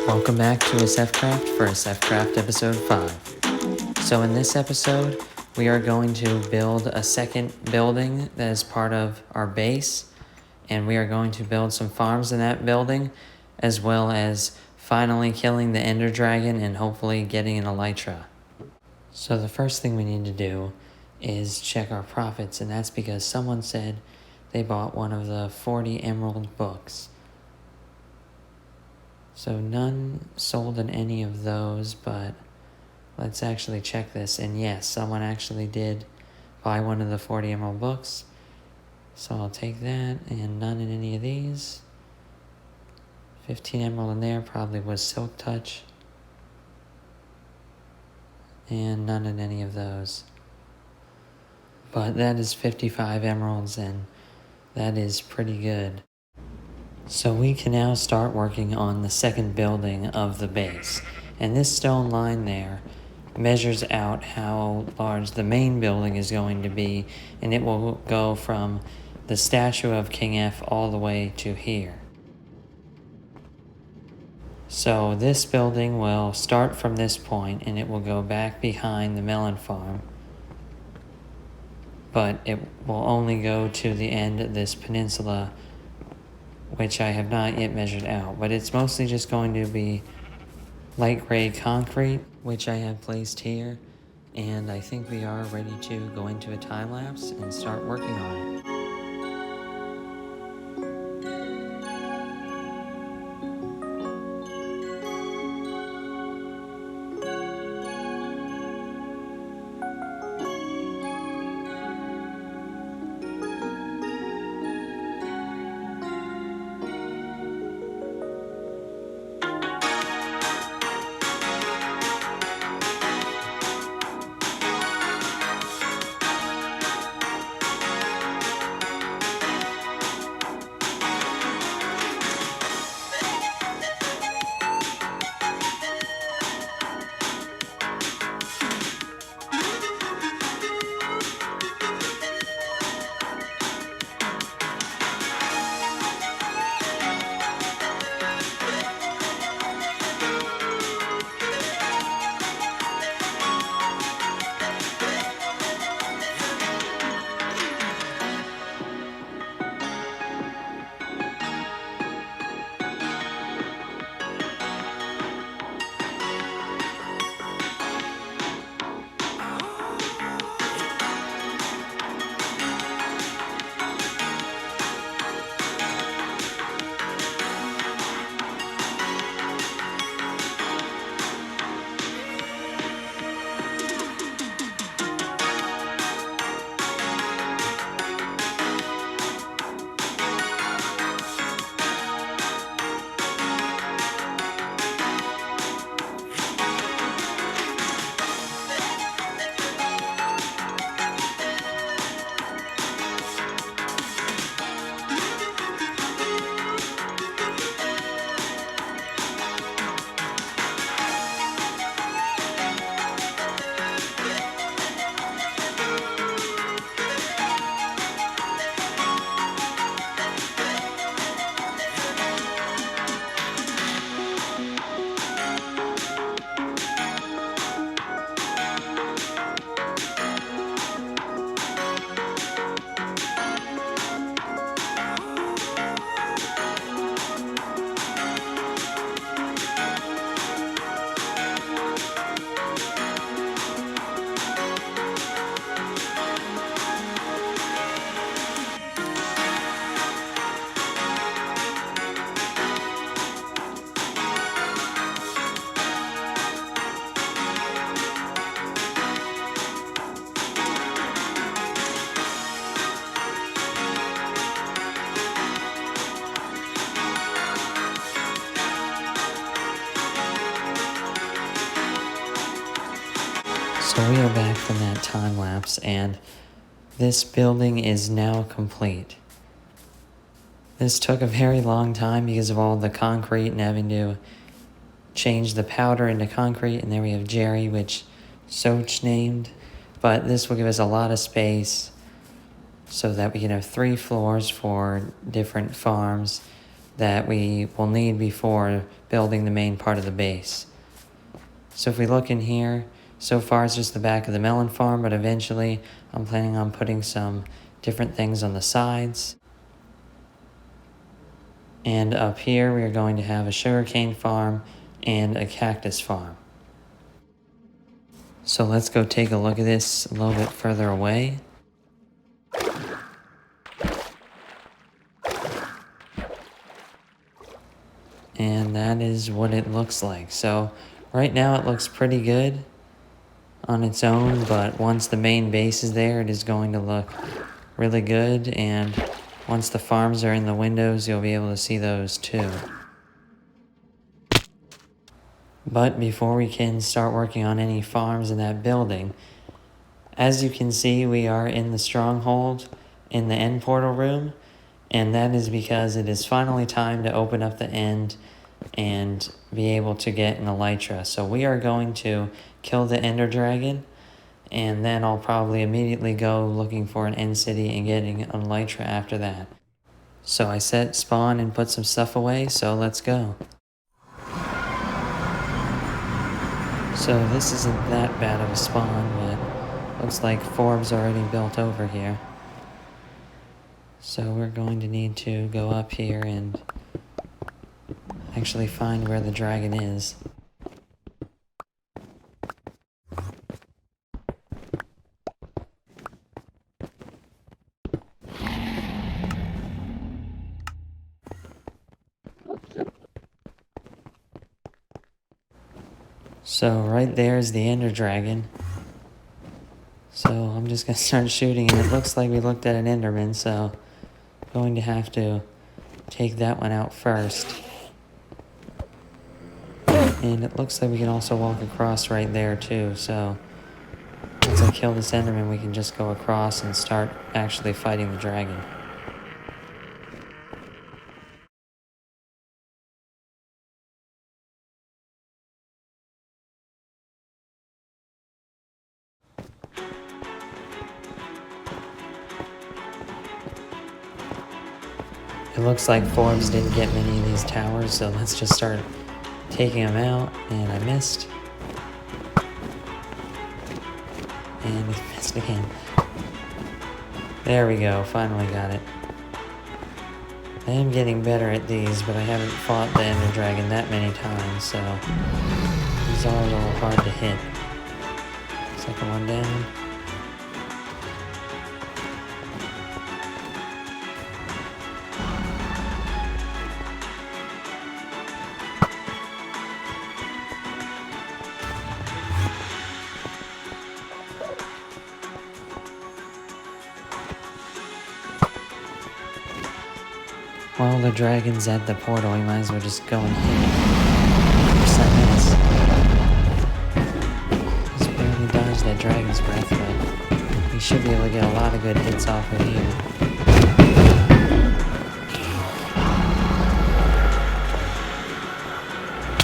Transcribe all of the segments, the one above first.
Welcome back to SFCraft for SFCraft episode 5. So in this episode, we are going to build a second building that is part of our base, and we are going to build some farms in that building, as well as finally killing the Ender Dragon and hopefully getting an Elytra. So the first thing we need to do is check our profits, and that's because someone said they bought one of the 40 Emerald books. So none sold in any of those, but let's actually check this. And yes, someone actually did buy one of the 40 Emerald books. So I'll take that, and none in any of these. 15 Emerald in there probably was Silk Touch. And none in any of those. But that is 55 Emeralds, and that is pretty good. So we can now start working on the second building of the base. And this stone line there measures out how large the main building is going to be, and it will go from the statue of King F all the way to here. So this building will start from this point, and it will go back behind the melon farm. But it will only go to the end of this peninsula, which I have not yet measured out, but it's mostly just going to be light gray concrete, which I have placed here, and I think we are ready to go into a time lapse and start working on it. So we are back from that time lapse, and this building is now complete. This took a very long time because of all the concrete and having to change the powder into concrete, and there we have Jerry, which Soch named, but this will give us a lot of space so that we can have 3 floors for different farms, that we will need before building the main part of the base. So if we look in here, so far it's just the back of the melon farm, but eventually I'm planning on putting some different things on the sides. And up here we are going to have a sugarcane farm and a cactus farm. So let's go take a look at this a little bit further away. And that is what it looks like. So right now it looks pretty good on its own, but once the main base is there, it is going to look really good. And once the farms are in the windows, you'll be able to see those too. But before we can start working on any farms in that building, as you can see, we are in the stronghold in the end portal room, and that is because it is finally time to open up the end and be able to get an elytra. So we are going to kill the ender dragon, and then I'll probably immediately go looking for an end city and getting an elytra after that. So I set spawn and put some stuff away, so let's go. So this isn't that bad of a spawn, but looks like Forb's already built over here. So we're going to need to go up here and actually find where the dragon is. So right there is the ender dragon. So I'm just going to start shooting, and it looks like we looked at an enderman, so I'm going to have to take that one out first. And it looks like we can also walk across right there too, so once I kill this enderman, we can just go across and start actually fighting the dragon. It looks like Forbes didn't get many of these towers, so let's just start taking them out. And I missed. And we missed again. There we go, finally got it. I am getting better at these, but I haven't fought the ender dragon that many times, so these are a little hard to hit. Second one down. While the dragon's at the portal, we might as well just go and hit it. Just barely dodged that dragon's breath, but we should be able to get a lot of good hits off of here.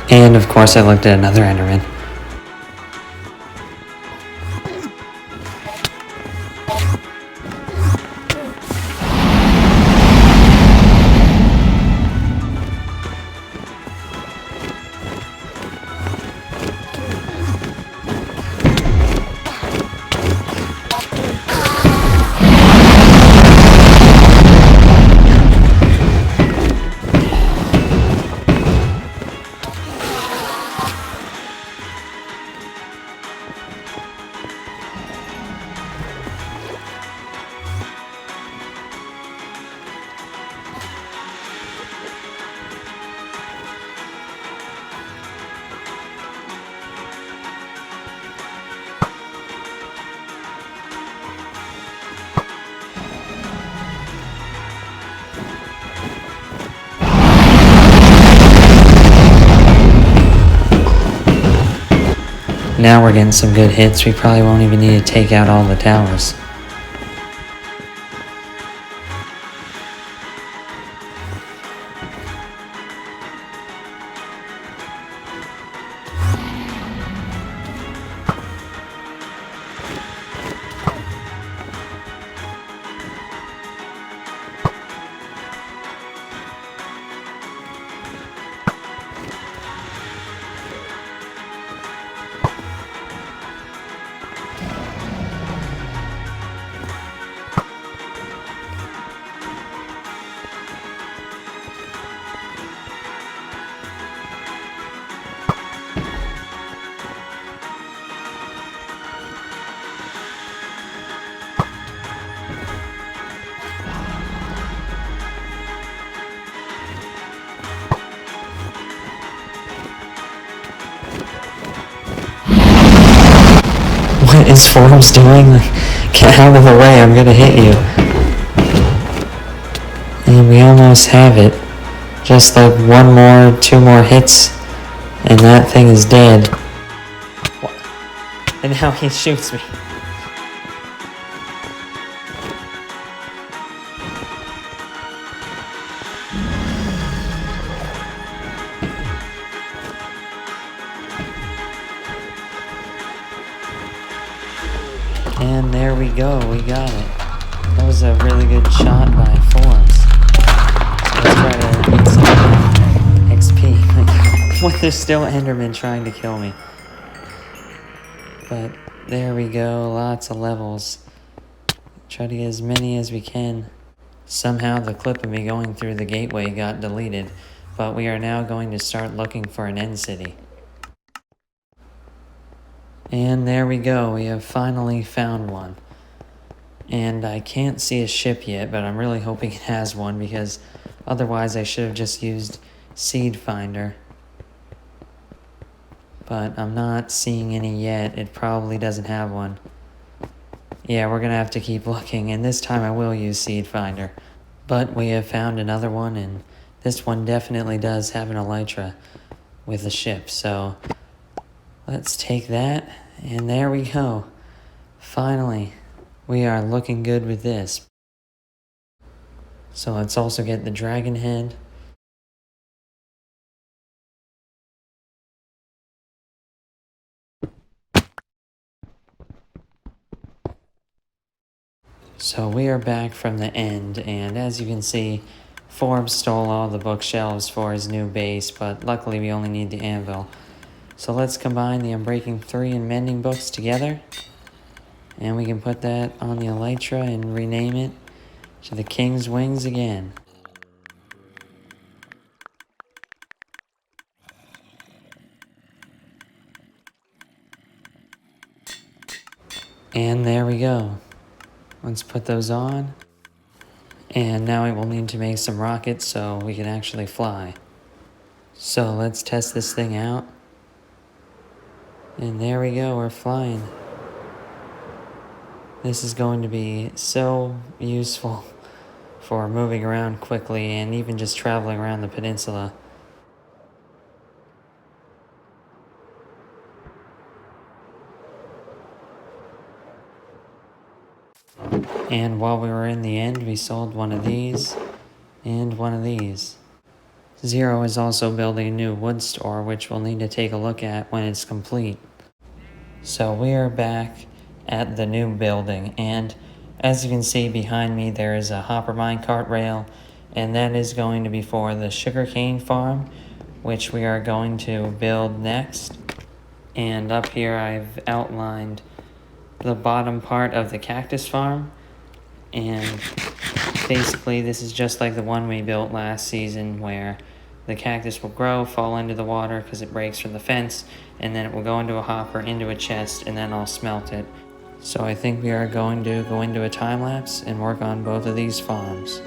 And of course I looked at another enderman. Now we're getting some good hits. We probably won't even need to take out all the towers. What is Forbes doing? Like, get out of the way, I'm gonna hit you. And we almost have it. Just like two more hits, and that thing is dead. What? And now he shoots me. And there we go, we got it. That was a really good shot by Forbes. So let's try to get some XP. What, there's still Enderman trying to kill me. But there we go, lots of levels. Try to get as many as we can. Somehow the clip of me going through the gateway got deleted, but we are now going to start looking for an end city. And there we go, we have finally found one. And I can't see a ship yet, but I'm really hoping it has one, because otherwise I should have just used Seed Finder. But I'm not seeing any yet, it probably doesn't have one. Yeah, we're gonna have to keep looking, and this time I will use Seed Finder. But we have found another one, and this one definitely does have an elytra with a ship, so let's take that, and there we go. Finally, we are looking good with this. So let's also get the dragon head. So we are back from the end, and as you can see, Forbes stole all the bookshelves for his new base, but luckily we only need the anvil. So let's combine the Unbreaking 3 and Mending books together, and we can put that on the elytra and rename it to the King's Wings again. And there we go. Let's put those on. And now we will need to make some rockets so we can actually fly. So let's test this thing out. And there we go, we're flying. This is going to be so useful for moving around quickly and even just traveling around the peninsula. And while we were in the end, we sold one of these and one of these. Zero is also building a new wood store, which we'll need to take a look at when it's complete. So we are back at the new building, and as you can see behind me, there is a hopper minecart rail, and that is going to be for the sugarcane farm, which we are going to build next. And up here I've outlined the bottom part of the cactus farm, and basically this is just like the one we built last season, where the cactus will grow, fall into the water because it breaks from the fence, and then it will go into a hopper, into a chest, and then I'll smelt it. So I think we are going to go into a time lapse and work on both of these farms.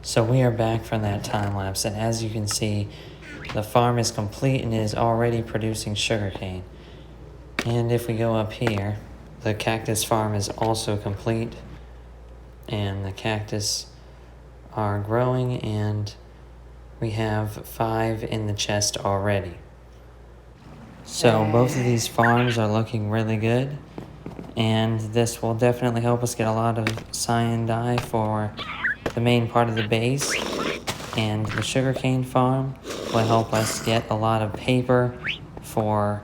So we are back from that time lapse, and as you can see, the farm is complete and is already producing sugarcane. And if we go up here, the cactus farm is also complete, and the cactus are growing, and we have 5 in the chest already. So both of these farms are looking really good, and this will definitely help us get a lot of cyan dye for the main part of the base, and the sugarcane farm will help us get a lot of paper for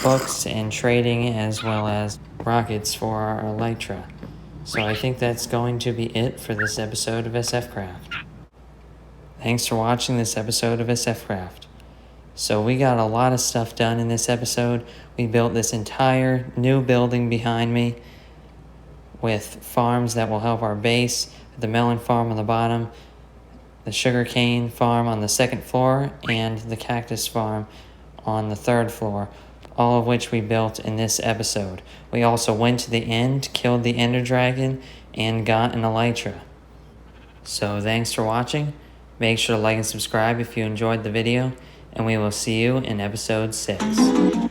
books and trading, as well as rockets for our elytra. So I think that's going to be it for this episode of SF Craft. Thanks for watching this episode of SF Craft. So we got a lot of stuff done in this episode. We built this entire new building behind me with farms that will help our base. The melon farm on the bottom, the sugarcane farm on the second floor, and the cactus farm on the third floor, all of which we built in this episode. We also went to the end, killed the ender dragon, and got an elytra. So thanks for watching. Make sure to like and subscribe if you enjoyed the video, and we will see you in episode 6.